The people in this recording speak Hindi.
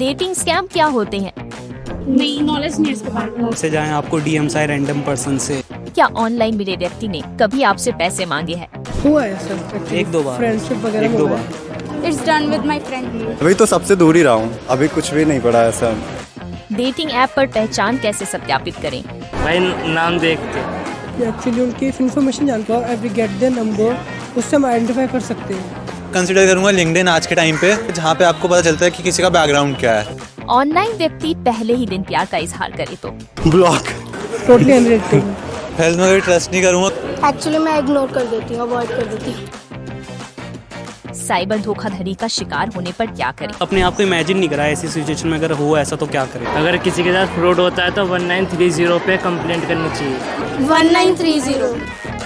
डेटिंग स्कैम क्या होते हैं? नहीं, नॉलेज नहीं है इसके बारे में। से जाएं आपको डीएम्स आए रैंडम पर्सन से। क्या ऑनलाइन मिले व्यक्ति ने कभी आपसे पैसे मांगे हैं? हुआ है सर, एक दो बार। फ्रेंडशिप वगैरह एक दो हुआ बार। है। It's done with my friend. अभी तो सबसे दूर ही रहा हूँ, अभी कुछ भी नहीं पड़ा ऐसा। डेटिंग ऐप पर पहचान कैसे सत्यापित करें? भाई नाम देख के एक्चुअली उनकी इन्फॉर्मेशन जानता हूँ, एवरी गेट देयर नंबर, उससे हम आइडेंटिफाई कर सकते हैं। कंसिडर करूंगा लिंक्डइन आज के टाइम पे, जहाँ पे आपको पता चलता है कि किसी का बैकग्राउंड क्या है। ऑनलाइन व्यक्ति पहले ही दिन प्यार का इजहार करे तो? ब्लॉक। Totally unrelated. हेल्थ में ट्रस्ट नहीं करूंगा। एक्चुअली मैं इग्नोर कर देती हूँ, अवॉइड कर देती हूँ। साइबर धोखाधड़ी का शिकार होने पर क्या करें? अपने आप को इमेजिन नहीं करा ऐसी सिचुएशन में, अगर हो ऐसा तो क्या करें। अगर किसी के साथ फ्रॉड होता है तो 1930 पे कंप्लेंट करनी चाहिए। 1930।